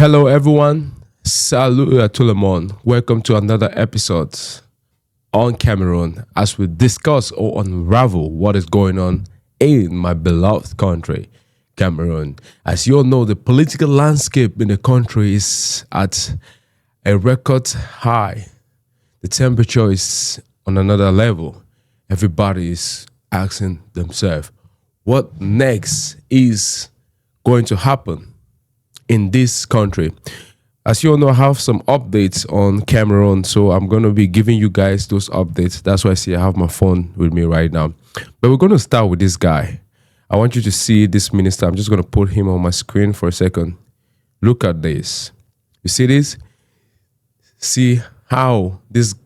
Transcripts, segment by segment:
Hello, everyone. Salut à tout le monde. Welcome to another episode on Cameroon as we discuss or unravel what is going on in my beloved country, Cameroon. As you all know, the political landscape in the country is at a record high. The temperature is on another level. Everybody is asking themselves, what next is going to happen in this country? As you all know, I have some updates on Cameroon, so I'm going to be giving you guys those updates. That's why I see I have my phone with me right now. But we're going to start with this guy. I want you to see this minister. I'm just going to put him on my screen for a second. Look at this. You see this? See how these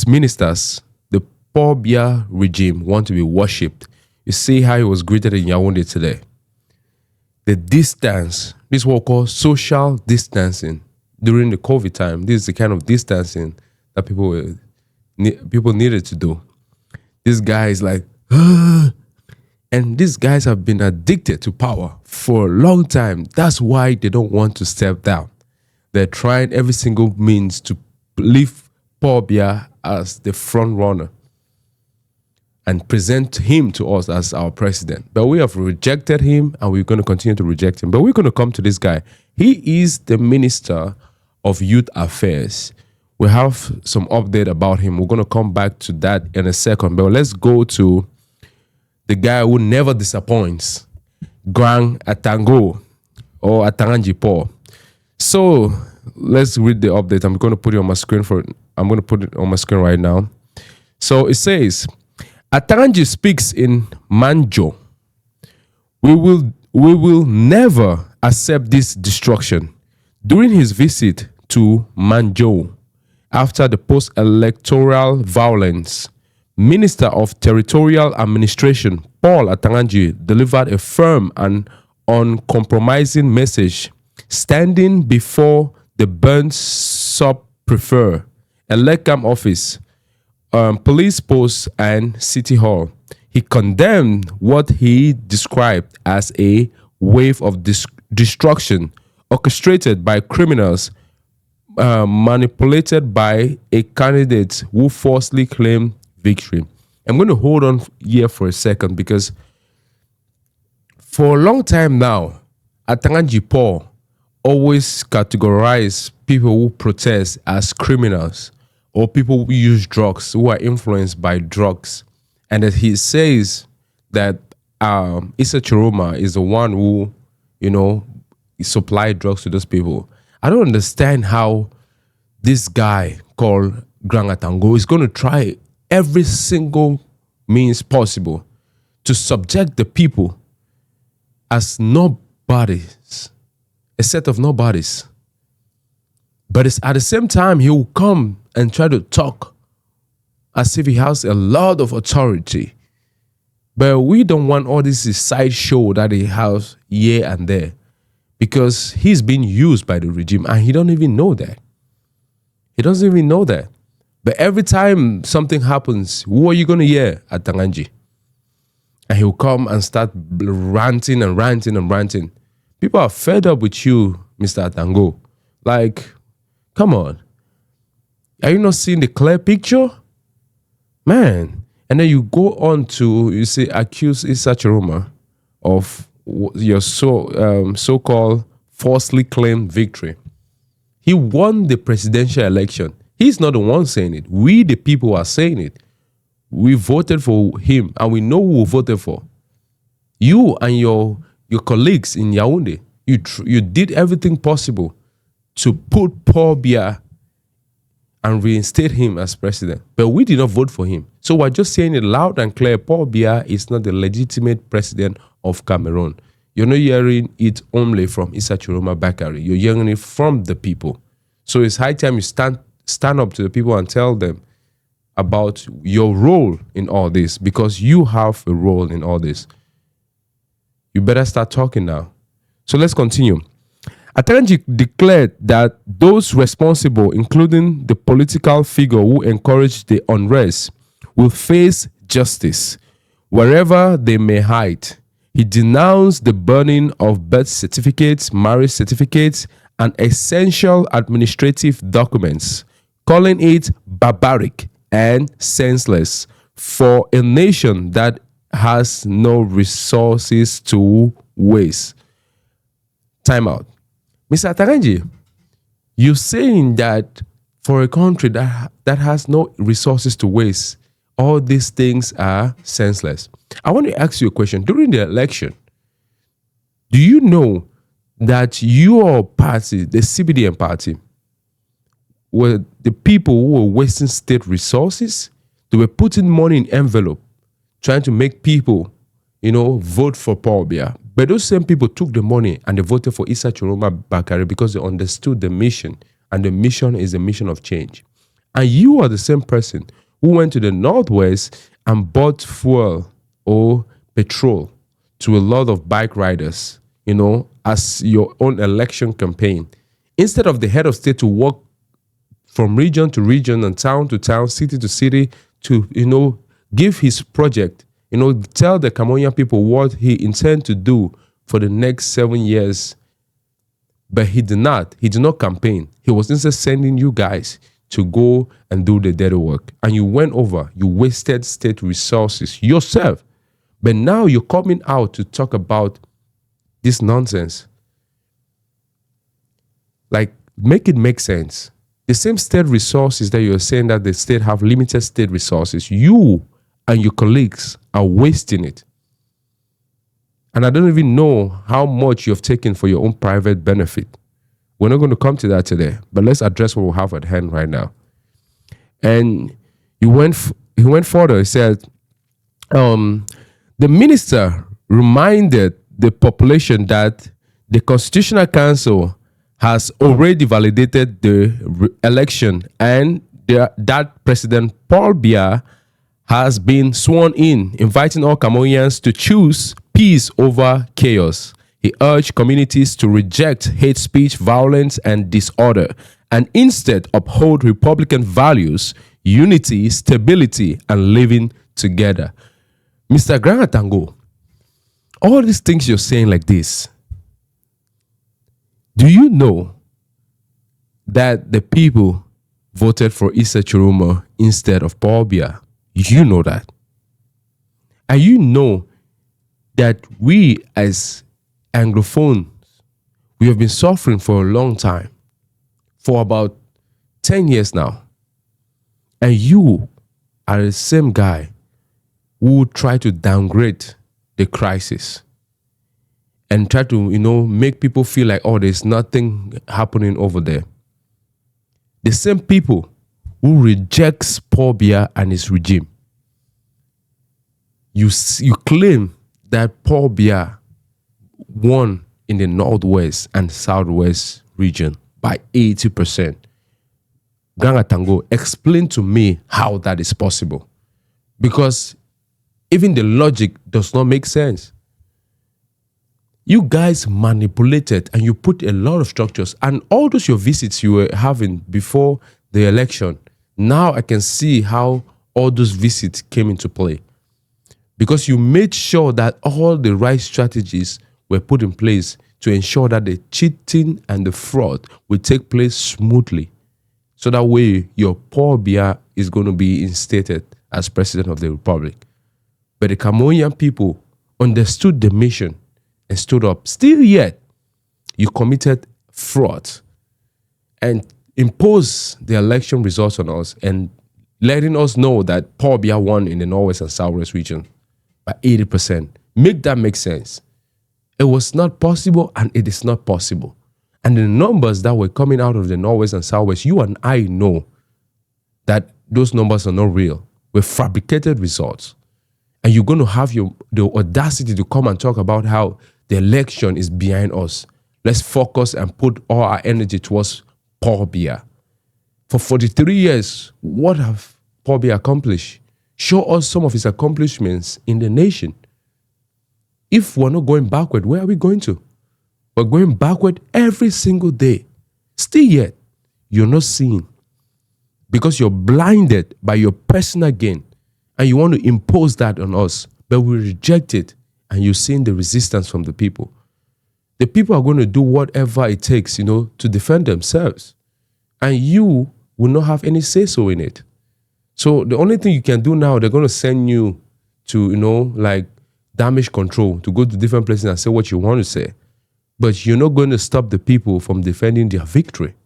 ministers, the Paul Biya regime, want to be worshipped. You see how he was greeted in Yaoundé today. The distance, this is what we call social distancing during the COVID time. This is the kind of distancing that people needed to do. This guy is like, and these guys have been addicted to power for a long time. That's why they don't want to step down. They're trying every single means to leave Paul Biya as the front runner and present him to us as our president. But we have rejected him and we're going to continue to reject him. But we're going to come to this guy. He is the Minister of Youth Affairs. We have some update about him. We're going to come back to that in a second. But let's go to the guy who never disappoints, Grand Atango or Atanga Nji Paul. So let's read the update. I'm going to put it on my screen right now. So it says, Atanga Nji speaks in Mandjou. We will never accept this destruction. During his visit to Mandjou, after the post-electoral violence, Minister of Territorial Administration Paul Atanga Nji delivered a firm and uncompromising message, standing before the burnt sub-prefect, Elecam office, police post and city hall. He condemned what he described as a wave of destruction orchestrated by criminals, manipulated by a candidate who falsely claimed victory. I'm going to hold on here for a second because for a long time now, Atanga Nji Paul always categorized people who protest as criminals or people who use drugs, who are influenced by drugs. And that he says that Issa Chiroma is the one who, supplied drugs to those people. I don't understand how this guy called Grand Atango is going to try every single means possible to subject the people as nobodies, a set of nobodies. But it's at the same time, he will come and try to talk as if he has a lot of authority. But we don't want all this sideshow that he has here and there because he's being used by the regime and he don't even know that. He doesn't even know that. But every time something happens, who are you going to hear? Atanga Nji. And he'll come and start ranting and ranting and ranting. People are fed up with you, Mr. Atango. Like, come on. Are you not seeing the clear picture? Man. And then you go on to, you say, accuse Issa Chiroma of your so-called falsely claimed victory. He won the presidential election. He's not the one saying it. We, the people, are saying it. We voted for him and we know who we voted for. You and your colleagues in Yaoundé, you did everything possible to put Paul Biya and reinstate him as president. But we did not vote for him. So we're just saying it loud and clear. Paul Biya is not the legitimate president of Cameroon. You're not hearing it only from Issa Chiroma Bakari. You're hearing it from the people. So it's high time you stand up to the people and tell them about your role in all this, because you have a role in all this. You better start talking now. So let's continue. Atanga Nji declared that those responsible, including the political figure who encouraged the unrest, will face justice wherever they may hide. He denounced the burning of birth certificates, marriage certificates, and essential administrative documents, calling it barbaric and senseless for a nation that has no resources to waste. Time out. Mr. Atanga Nji, you're saying that for a country that has no resources to waste, all these things are senseless. I want to ask you a question. During the election, do you know that your party, the CBDM party, were the people who were wasting state resources? They were putting money in envelope, trying to make people, vote for Paul Biya. But those same people took the money and they voted for Issa Chiroma Bakare because they understood the mission. And the mission is a mission of change. And you are the same person who went to the Northwest and bought fuel or petrol to a lot of bike riders, as your own election campaign. Instead of the head of state to walk from region to region and town to town, city to city to, give his project, tell the Cameroonian people what he intends to do for the next 7 years. But he did not campaign. He was instead sending you guys to go and do the dirty work. And you went over, you wasted state resources yourself. But now you're coming out to talk about this nonsense. Like, make it make sense. The same state resources that you're saying that the state have limited state resources, you and your colleagues are wasting it. And I don't even know how much you've taken for your own private benefit. We're not going to come to that today, but let's address what we have at hand right now. And he went further. He said, the minister reminded the population that the Constitutional Council has already validated the election and that President Paul Biya has been sworn in, inviting all Cameroonians to choose peace over chaos. He urged communities to reject hate speech, violence, and disorder, and instead uphold Republican values, unity, stability, and living together. Mr. Atanga, all these things you're saying like this, do you know that the people voted for Issa Chiroma instead of Paul Biya? You know that. And you know that we as Anglophones, we have been suffering for a long time, for about 10 years now. And you are the same guy who try to downgrade the crisis and try to, make people feel like, oh, there's nothing happening over there. The same people who rejects Paul Biya and his regime. You claim that Paul Biya won in the Northwest and Southwest region by 80%. Atanga, explain to me how that is possible. Because even the logic does not make sense. You guys manipulated and you put a lot of structures, and all those your visits you were having before the election, now I can see how all those visits came into play. Because you made sure that all the right strategies were put in place to ensure that the cheating and the fraud will take place smoothly. So that way your Paul Biya is going to be instated as president of the republic. But the Cameroonian people understood the mission and stood up. Still yet, you committed fraud and imposed the election results on us and letting us know that Paul Biya won in the Northwest and Southwest region by 80%. Make that make sense. It was not possible and it is not possible. And the numbers that were coming out of the Northwest and Southwest, you and I know that those numbers are not real. Were fabricated results. And you're going to have the audacity to come and talk about how the election is behind us. Let's focus and put all our energy towards Paul Biya. For 43 years, what have Paul Biya accomplished? Show us some of his accomplishments in the nation. If we're not going backward, where are we going to? We're going backward every single day. Still yet, you're not seeing. Because you're blinded by your personal gain. And you want to impose that on us. But we reject it. And you're seeing the resistance from the people. The people are going to do whatever it takes, to defend themselves. And you will not have any say-so in it. So the only thing you can do now, they're going to send you to, like damage control, to go to different places and say what you want to say. But you're not going to stop the people from defending their victory,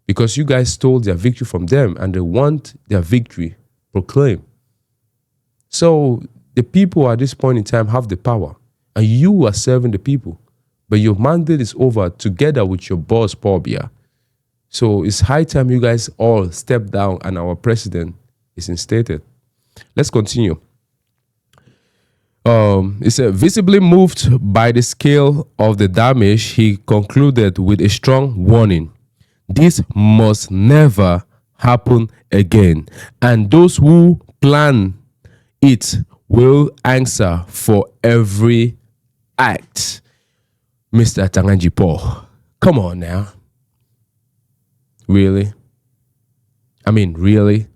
because you guys stole their victory from them and they want their victory proclaimed. So the people at this point in time have the power, and you are serving the people. But your mandate is over together with your boss, Paul Biya. So it's high time you guys all step down and our president is instated. Let's continue. It said, visibly moved by the scale of the damage, he concluded with a strong warning. This must never happen again. And those who plan it will answer for every act. Mr. Atanga Nji Paul, come on now. Really? I mean, really?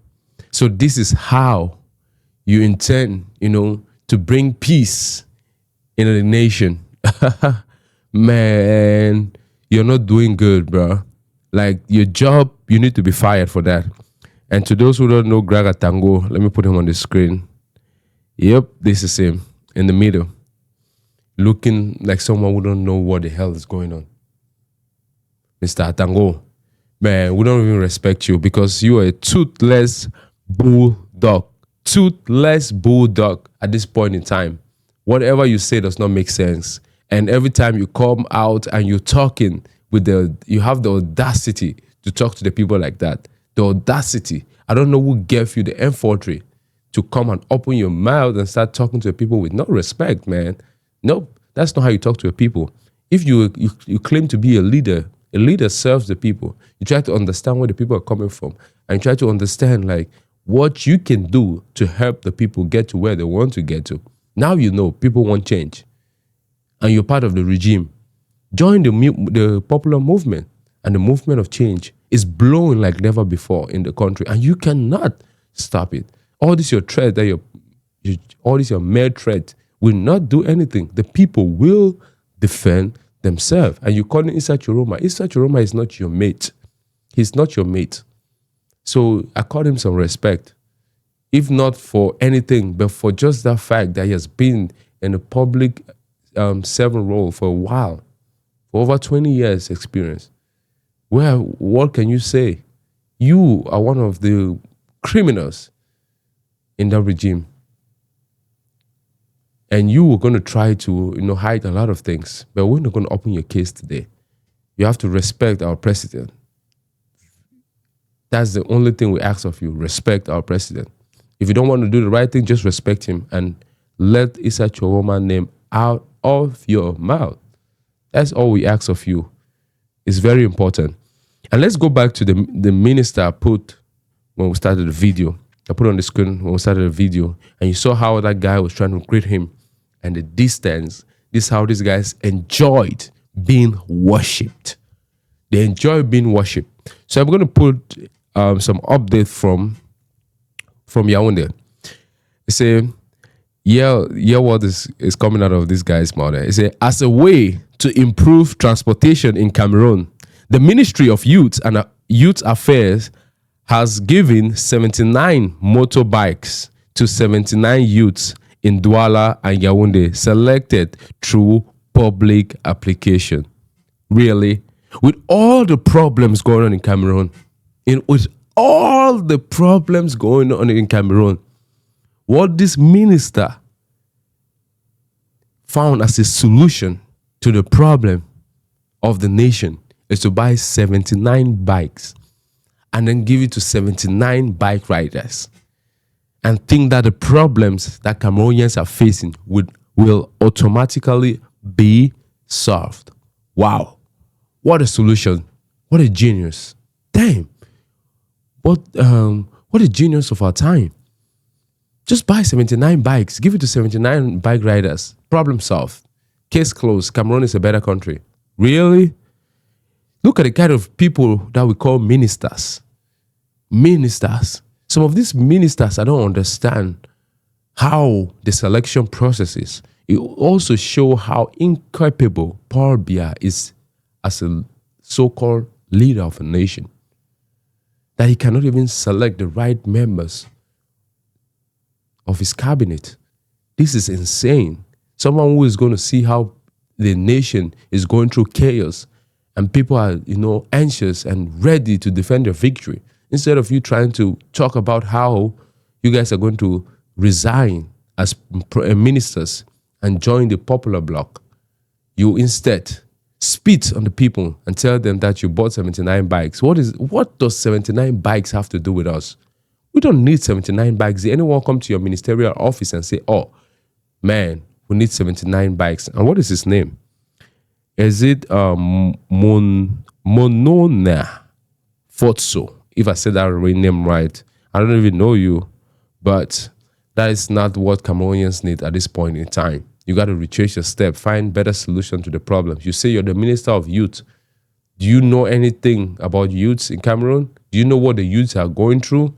So this is how you intend, to bring peace in the nation. Man, you're not doing good, bro. Like, your job, you need to be fired for that. And to those who don't know Greg Atango, let me put him on the screen. Yep, this is him in the middle, looking like someone who don't know what the hell is going on. Mr. Atango, man, we don't even respect you because you are a toothless bulldog. Toothless bulldog at this point in time. Whatever you say does not make sense. And every time you come out and you're talking you have the audacity to talk to the people like that. The audacity. I don't know who gave you the infantry to come and open your mouth and start talking to the people with no respect, man. Nope, that's not how you talk to the people. If you claim to be a leader serves the people. You try to understand where the people are coming from, and you try to understand like what you can do to help the people get to where they want to get to. Now you know people want change, and you're part of the regime. Join the popular movement, and the movement of change is blowing like never before in the country, and you cannot stop it. All this your threat that all this your mere threat will not do anything. The people will defend themselves. And you call him Issa Chiroma. Issa Chiroma is not your mate. He's not your mate. So I call him some respect. If not for anything, but for just that fact that he has been in a public servant role for a while, for over 20 years experience. What can you say? You are one of the criminals in that regime. And you were going to try to, hide a lot of things. But we're not going to open your case today. You have to respect our president. That's the only thing we ask of you. Respect our president. If you don't want to do the right thing, just respect him and let Issa Chiroma name out of your mouth. That's all we ask of you. It's very important. And let's go back to the minister I put when we started the video. I put on the screen when we started the video, and you saw how that guy was trying to greet him and the distance. This is how these guys enjoyed being worshipped. They enjoy being worshipped. So I'm going to put some update from Yaoundé. It say, what is coming out of this guy's mouth. It say, as a way to improve transportation in Cameroon, the Ministry of Youth and Youth Affairs has given 79 motorbikes to 79 youths in Douala and Yaoundé selected through public application. Really? With all the problems going on in Cameroon, what this minister found as a solution to the problem of the nation is to buy 79 bikes and then give it to 79 bike riders and think that the problems that Cameroonians are facing will automatically be solved. Wow. What a solution. What a genius. Damn. What a genius of our time. Just buy 79 bikes. Give it to 79 bike riders. Problem solved. Case closed. Cameroon is a better country. Really? Look at the kind of people that we call ministers. Ministers. Some of these ministers, I don't understand how the selection process is. It also shows how incapable Paul Biya is as a so-called leader of a nation. That he cannot even select the right members of his cabinet. This is insane. Someone who is going to see how the nation is going through chaos and people are, anxious and ready to defend their victory. Instead of you trying to talk about how you guys are going to resign as ministers and join the popular bloc, you instead spit on the people and tell them that you bought 79 bikes. What does 79 bikes have to do with us? We don't need 79 bikes. Did anyone come to your ministerial office and say, oh, man, we need 79 bikes? And what is his name? Is it Monona Fotso? If I said that name right. I don't even know you, but that is not what Cameroonians need at this point in time. You got to retrace your step, find better solution to the problems. You say you're the Minister of Youth. Do you know anything about youths in Cameroon? Do you know what the youths are going through?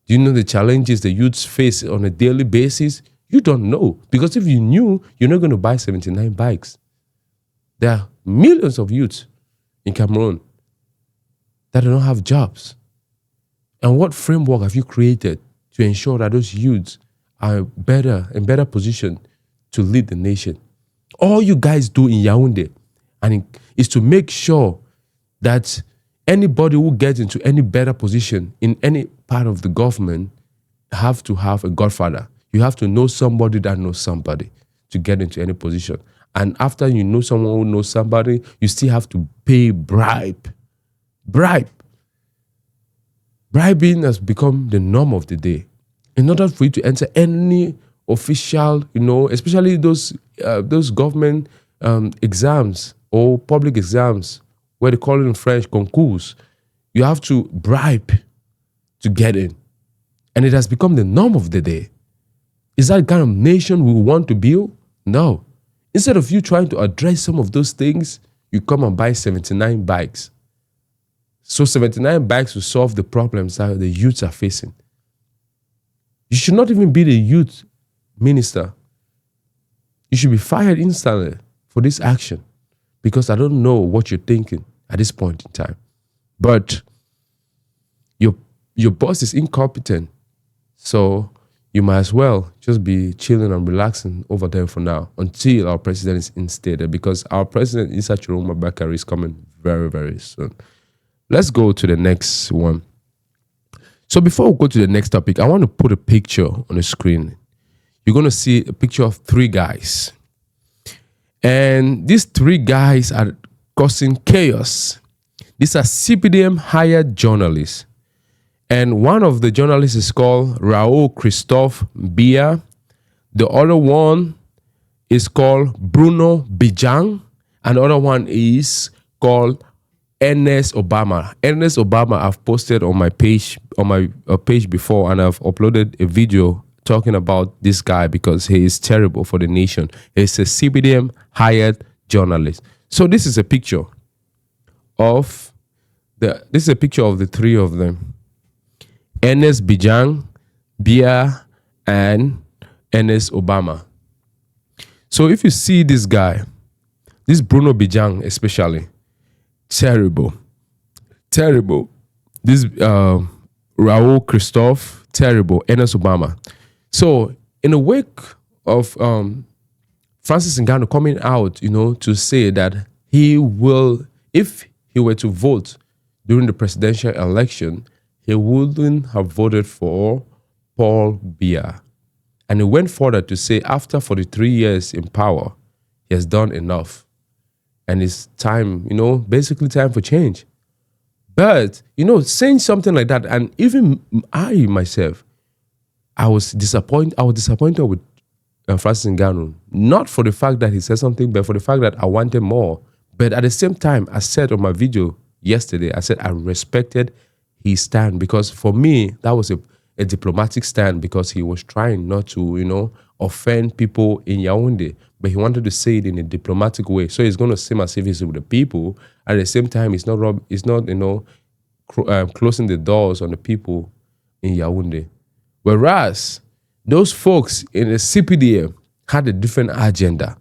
Do you know the challenges the youths face on a daily basis? You don't know. Because if you knew, you're not going to buy 79 bikes. There are millions of youths in Cameroon that don't have jobs. And what framework have you created to ensure that those youths are in better position to lead the nation? All you guys do in Yaoundé is to make sure that anybody who gets into any better position in any part of the government have to have a godfather. You have to know somebody that knows somebody to get into any position. And after you know someone who knows somebody, you still have to pay bribe. Bribing has become the norm of the day. In order for you to enter any official, especially those government exams or public exams, where they call it in French concours, you have to bribe to get in. And it has become the norm of the day. Is that the kind of nation we want to build? No. Instead of you trying to address some of those things, you come and buy 79 bikes. So 79 bikes will solve the problems that the youths are facing. You should not even be the youth minister. You should be fired instantly for this action, because I don't know what you're thinking at this point in time. But your boss is incompetent, so you might as well just be chilling and relaxing over there for now until our president is instated, because our president, Raoul Christophe, is coming very, very soon. Let's go to the next one. So before we go to the next topic, I want to put a picture on the screen. You're going to see a picture of 3 guys. And these 3 guys are causing chaos. These are CPDM hired journalists. And one of the journalists is called Raoul Christophe BIA. The other one is called Bruno Bijang. And the other one is called Ernest Obama. Ernest Obama, I've posted on my page before, and I've uploaded a video talking about this guy because he is terrible for the nation. He's a CPDM hired journalist. So this is a picture of the 3 of them. Ernest Bijang, Bia, and Ernest Obama. So if you see this guy, this Bruno Bijang especially, terrible. This Raoul Christophe, terrible. Ernest Obama. So in the wake of Francis Ngannou coming out, to say that he will, if he were to vote during the presidential election, he wouldn't have voted for Paul Biya. And he went further to say after 43 years in power, he has done enough. And it's time, basically time for change. But, saying something like that, and even I myself, I was disappointed with Francis Ngannou. Not for the fact that he said something, but for the fact that I wanted more. But at the same time, I said on my video yesterday, I said I respected his stand, because for me, that was a diplomatic stand, because he was trying not to, offend people in Yaoundé, but he wanted to say it in a diplomatic way. So it's going to seem as if he's with the people. At the same time, it's not closing the doors on the people in Yaoundé. Whereas those folks in the CPDM, had a different agenda.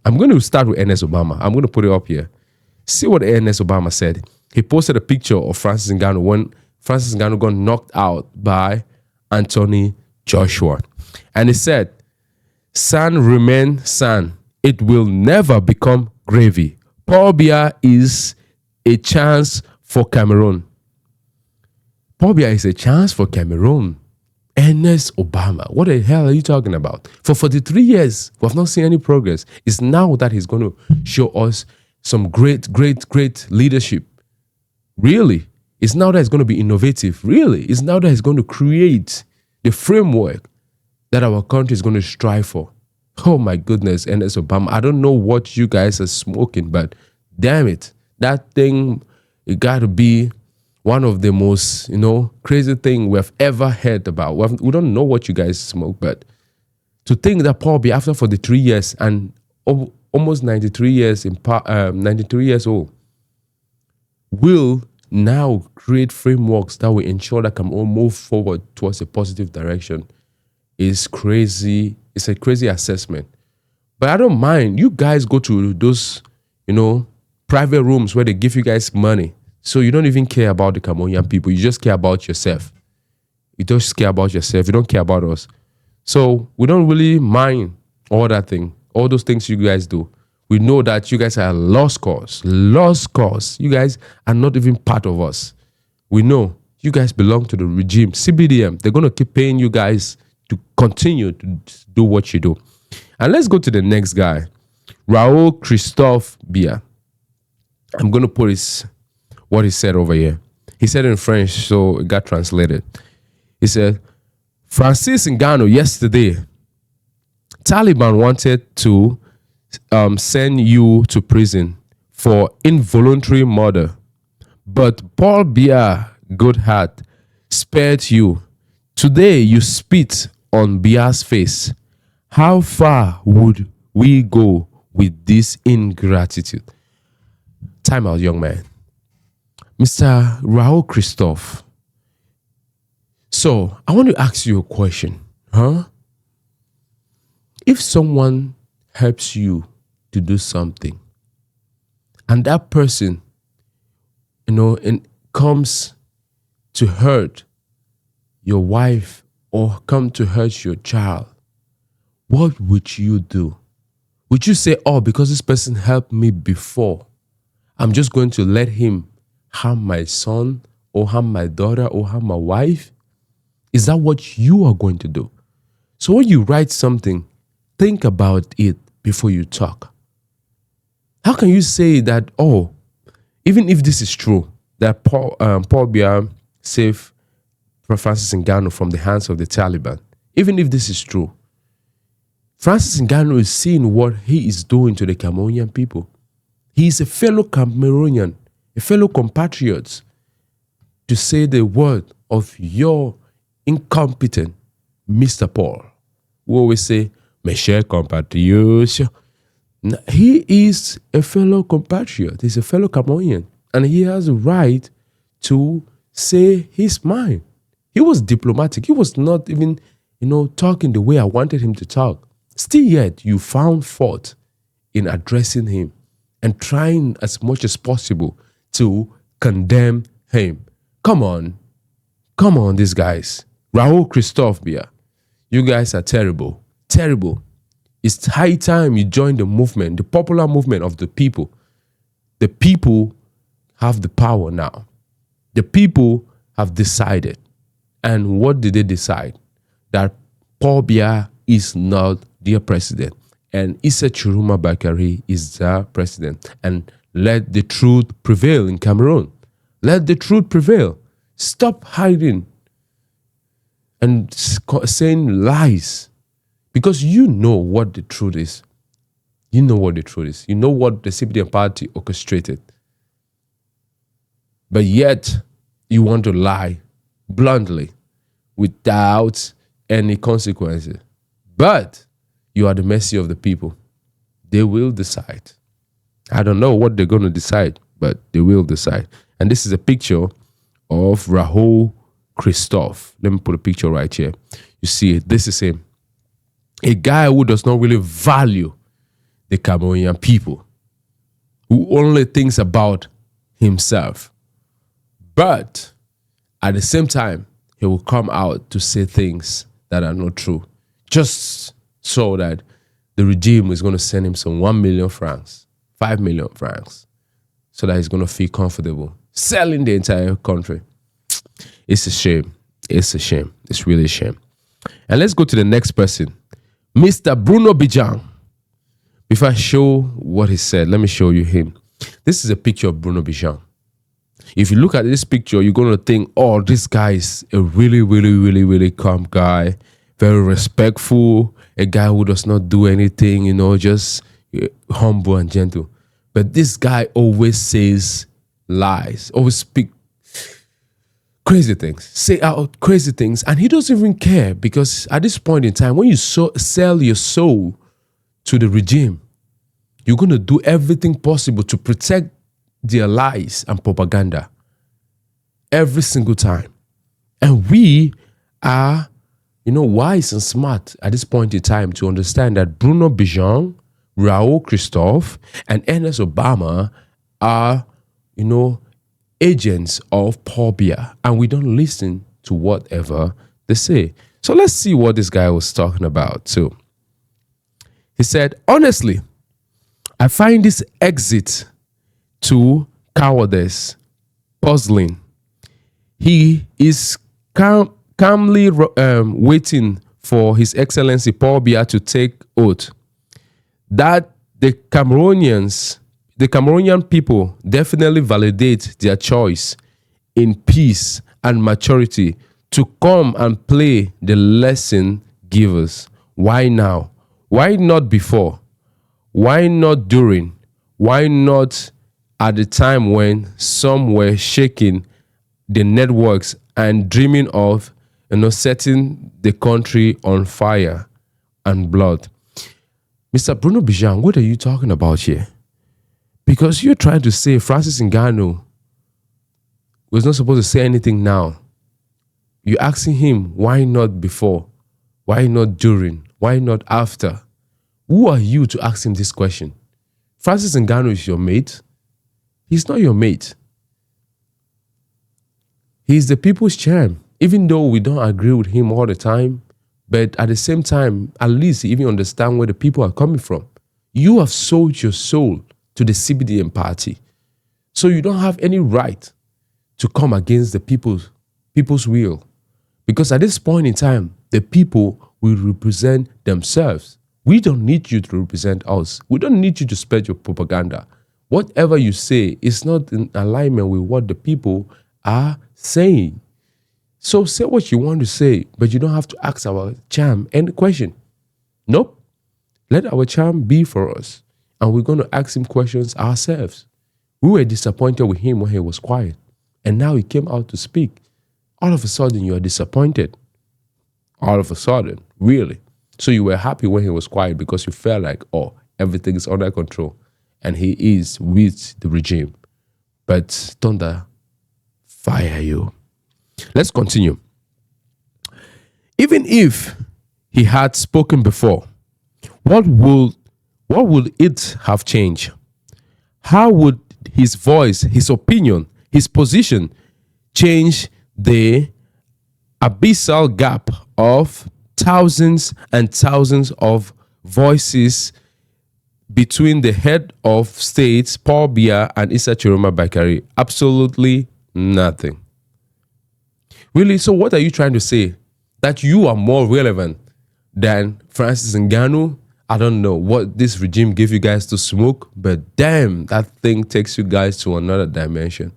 I'm going to start with Ernest Obama. I'm going to put it up here. See what Ernest Obama said. He posted a picture of Francis Ngannou when Francis Ngannou got knocked out by Anthony Joshua. And he said, "Sand remain sand. It will never become gravy. Paul Biya is a chance for Cameroon." Paul Biya is a chance for Cameroon. Ernest Obama. What the hell are you talking about? For 43 years, we have not seen any progress. It's now that he's going to show us some great, great, great leadership. Really? It's now that he's going to be innovative. Really? It's now that he's going to create the framework that our country is going to strive for. Oh my goodness, Ernest Obama. I don't know what you guys are smoking, but damn it. That thing, it got to be one of the most, crazy thing we have ever heard about. We don't know what you guys smoke, but to think that Paul Biya, after 43 years and almost 93 years 93 years old, will now create frameworks that will ensure that Cameroon move forward towards a positive direction is crazy. It's a crazy assessment. But I don't mind. You guys go to those, private rooms where they give you guys money. So you don't even care about the Cameroonian people. You just care about yourself. You just care about yourself. You don't care about us. So we don't really mind all that thing, all those things you guys do. We know that you guys are lost cause. Lost cause. You guys are not even part of us. We know you guys belong to the regime. CBDM, they're going to keep paying you guys to continue to do what you do. And let's go to the next guy, Raoul Christophe BIA. I'm going to put what he said over here. He said in French, so it got translated. He said, "Francis Ngannou yesterday, Taliban wanted to send you to prison for involuntary murder, but Paul Biya, good heart, spared you. Today you spit on Biya's face. How far would we go with this ingratitude?" Time out, young man. Mr. Raoul Christophe. So, I want to ask you a question. If someone helps you to do something, and that person, comes to hurt your wife or come to hurt your child, what would you do? Would you say, "Oh, because this person helped me before, I'm just going to let him harm my son or harm my daughter or harm my wife"? Is that what you are going to do? So when you write something, think about it before you talk. How can you say that, even if this is true, that Paul Biya saved Francis Ngannou from the hands of the Taliban, even if this is true, Francis Ngannou is seeing what he is doing to the Cameroonian people. He is a fellow Cameroonian, a fellow compatriot. To say the word of your incompetent Mr. Paul, who always say, "Mes chers compatriots." He is a fellow compatriot. He's a fellow Cameroonian. And he has a right to say his mind. He was diplomatic. He was not even, talking the way I wanted him to talk. Still yet, you found fault in addressing him and trying as much as possible to condemn him. Come on, these guys. Raoul Christophe BIA, you guys are terrible. Terrible. It's high time you join the movement, the popular movement of the people. The people have the power now. The people have decided. And what did they decide? That Paul Biya is not their president. And Issa Chiruma Bakari is their president. And let the truth prevail in Cameroon. Let the truth prevail. Stop hiding and saying lies. Because you know what the truth is. You know what the truth is. You know what the CPDM party orchestrated. But yet, you want to lie bluntly without any consequences. But you are the mercy of the people. They will decide. I don't know what they're going to decide, but they will decide. And this is a picture of Raoul Christophe. Let me put a picture right here. You see it. This is him. A guy who does not really value the Cameroonian people, who only thinks about himself. But at the same time, he will come out to say things that are not true, just so that the regime is going to send him some 1 million francs, 5 million francs, so that he's going to feel comfortable selling the entire country. It's a shame. It's a shame. It's really a shame. And let's go to the next person, Mr. Bruno Bijan. Before I show what he said, let me show you him. This is a picture of Bruno Bijan. If you look at this picture, you're going to think, oh, this guy is a really, really, really, really calm guy, very respectful, a guy who does not do anything, just humble and gentle. But this guy always says lies, always speak crazy things, say out crazy things, and he doesn't even care, because at this point in time, when you sell your soul to the regime, you're going to do everything possible to protect their lies and propaganda every single time. And we are, wise and smart at this point in time to understand that Bruno Bijan, Raoul Christophe, and Ernest Obama are, agents of Paul Biya, and we don't listen to whatever they say. So let's see what this guy was talking about too. He said, honestly, I find this exit to cowardice puzzling. He is calmly waiting for His Excellency Paul Biya to take oath that the Cameroonian people definitely validate their choice in peace and maturity to come and play the lesson givers. Why now? Why not before? Why not during? Why not at the time when some were shaking the networks and dreaming of, setting the country on fire and blood? Mr. Bruno Bijan, what are you talking about here? Because you're trying to say Francis Ngannou was not supposed to say anything now. You're asking him, why not before? Why not during? Why not after? Who are you to ask him this question? Francis Ngannou is your mate. He's not your mate. He's the people's champ. Even though we don't agree with him all the time, but at the same time, at least he even understand where the people are coming from. You have sold your soul to the CBDM party. So you don't have any right to come against the people's will. Because at this point in time, the people will represent themselves. We don't need you to represent us. We don't need you to spread your propaganda. Whatever you say is not in alignment with what the people are saying. So say what you want to say, but you don't have to ask our champ any question. Nope. Let our champ be for us. And we're going to ask him questions ourselves. We were disappointed with him when he was quiet. And now he came out to speak. All of a sudden, you are disappointed. All of a sudden, really. So you were happy when he was quiet because you felt like, oh, everything is under control. And he is with the regime. But thunder, fire you. Let's continue. Even if he had spoken before, what would it have changed? How would his voice, his opinion, his position change the abyssal gap of thousands and thousands of voices between the head of states, Paul Biya, and Issa Chiroma Bakari? Absolutely nothing. Really? So what are you trying to say? That you are more relevant than Francis Ngannou? I don't know what this regime gave you guys to smoke, but damn, that thing takes you guys to another dimension.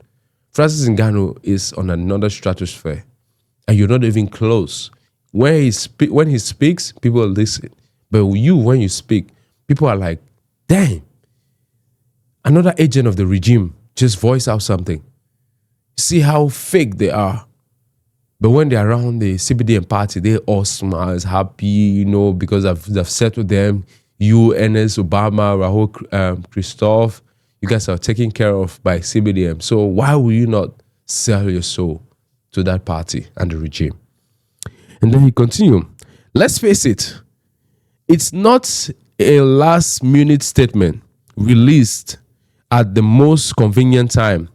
Francis Ngannou is on another stratosphere, and you're not even close. When he speaks, people listen. But you, when you speak, people are like, damn, another agent of the regime just voice out something. See how fake they are. But when they're around the CBDM party, they all smile, happy, because I've settled them. You, Ernest Obama, Raoul Christophe, you guys are taken care of by CBDM. So why will you not sell your soul to that party and the regime? And then he continued. Let's face it, It's not a last-minute statement released at the most convenient time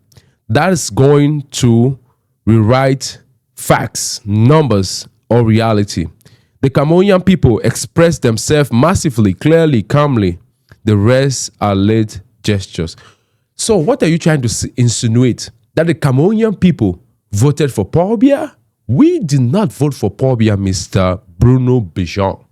that is going to rewrite facts, numbers, or reality. The Cameroonian people express themselves massively, clearly, calmly. The rest are late gestures. So what are you trying to insinuate? That the Cameroonian people voted for Paul Biya? We did not vote for Paul Biya, Mr. Bruno Bijan.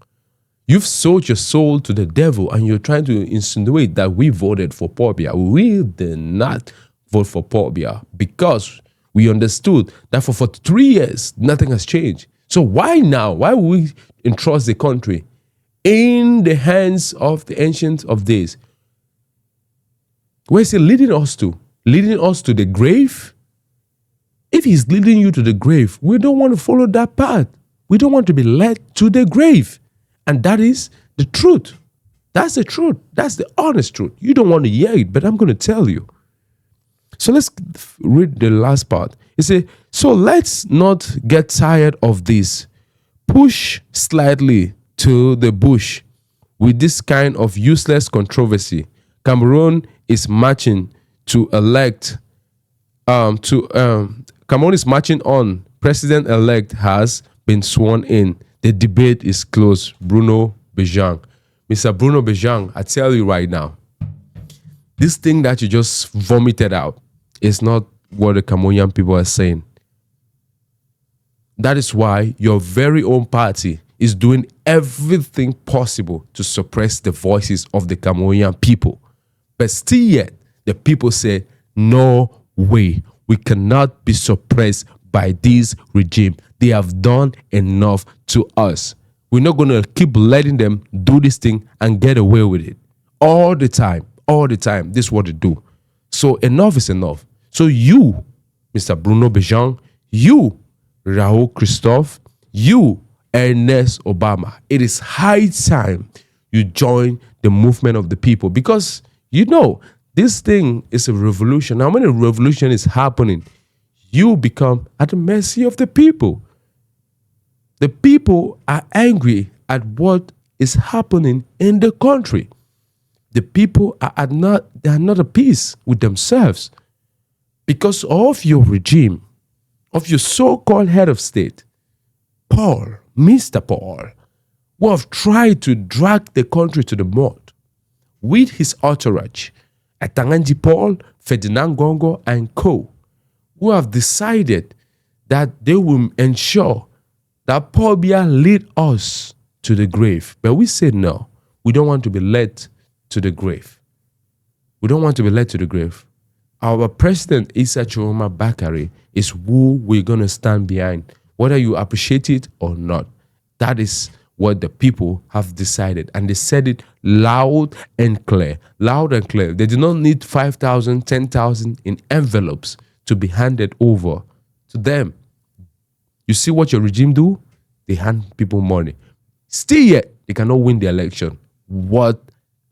You've sold your soul to the devil and you're trying to insinuate that we voted for Paul Biya. We did not vote for Paul Biya because we understood that for 43 years, nothing has changed. So why now? Why would we entrust the country in the hands of the Ancient of Days? Where is he leading us to? Leading us to the grave? If he's leading you to the grave, we don't want to follow that path. We don't want to be led to the grave. And that is the truth. That's the truth. That's the honest truth. You don't want to hear it, but I'm going to tell you. So let's read the last part. It says, so let's not get tired of this. Push slightly to the bush with this kind of useless controversy. Cameroon is marching to elect Cameroon is marching on. President-elect has been sworn in. The debate is closed. Bruno Bijan. Mr. Bruno Bijan, I tell you right now, this thing that you just vomited out is not what the Cameroonian people are saying. That is why your very own party is doing everything possible to suppress the voices of the Cameroonian people. But still yet, the people say, no way. We cannot be suppressed by this regime. They have done enough to us. We're not going to keep letting them do this thing and get away with it. All the time. This is what they do. So enough is enough. So you, Mr. Bruno Bijan, you, Raoul Christophe, you, Ernest Obama, it is high time you join the movement of the people because, you know, this thing is a revolution. Now, when a revolution is happening, you become at the mercy of the people. The people are angry at what is happening in the country. The people are not at peace with themselves because of your regime, of your so-called head of state, Paul, Mr. Paul, who have tried to drag the country to the mud with his entourage, Atanga Nji Paul, Ferdinand Gongo, and co., who have decided that they will ensure that Paul Biya lead us to the grave. But we say no, we don't want to be led to the grave. We don't want to be led to the grave. Our president, Issa Chiroma Bakari, is who we're going to stand behind, whether you appreciate it or not. That is what the people have decided. And they said it loud and clear. Loud and clear. They do not need 5,000, 10,000 in envelopes to be handed over to them. You see what your regime do? They hand people money. Still yet, they cannot win the election. What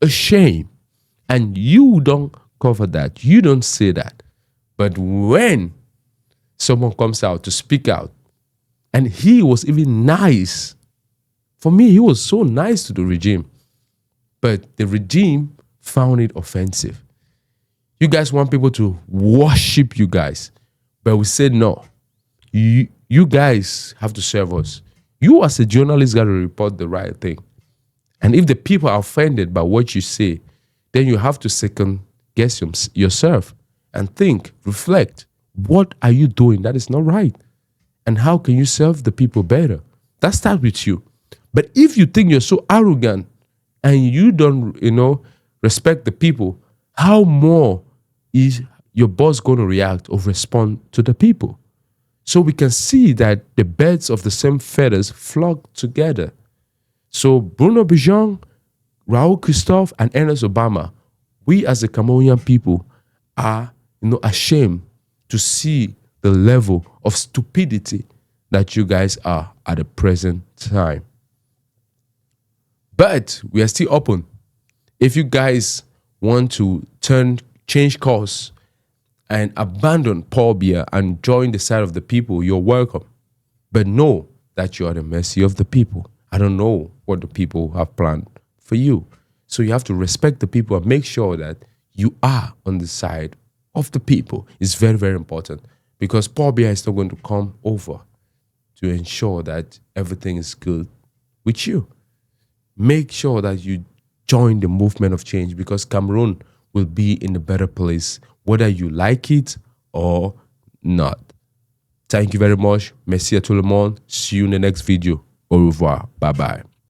a shame. And you don't cover that. You don't say that. But when someone comes out to speak out, and he was even nice. For me, he was so nice to the regime. But the regime found it offensive. You guys want people to worship you guys. But we said no. You guys have to serve us. You as a journalist got to report the right thing. And if the people are offended by what you say, then you have to second guess yourself and think, reflect. What are you doing that is not right? And how can you serve the people better? That starts with you. But if you think you're so arrogant and you don't, respect the people, how more is your boss going to react or respond to the people? So we can see that the birds of the same feathers flock together. So Bruno Bijan, Raoul Christophe, and Ernest Obama, we as the Cameroonian people are ashamed to see the level of stupidity that you guys are at the present time. But we are still open. If you guys want to change course and abandon Paul Biya and join the side of the people, you're welcome. But know that you are at the mercy of the people. I don't know what the people have planned for you. So you have to respect the people and make sure that you are on the side of the people. It's very, very important, because Paul Biya is not going to come over to ensure that everything is good with you. Make sure that you join the movement of change, because Cameroon will be in a better place, whether you like it or not. Thank you very much. Merci à tout le monde. See you in the next video. Au revoir. Bye-bye.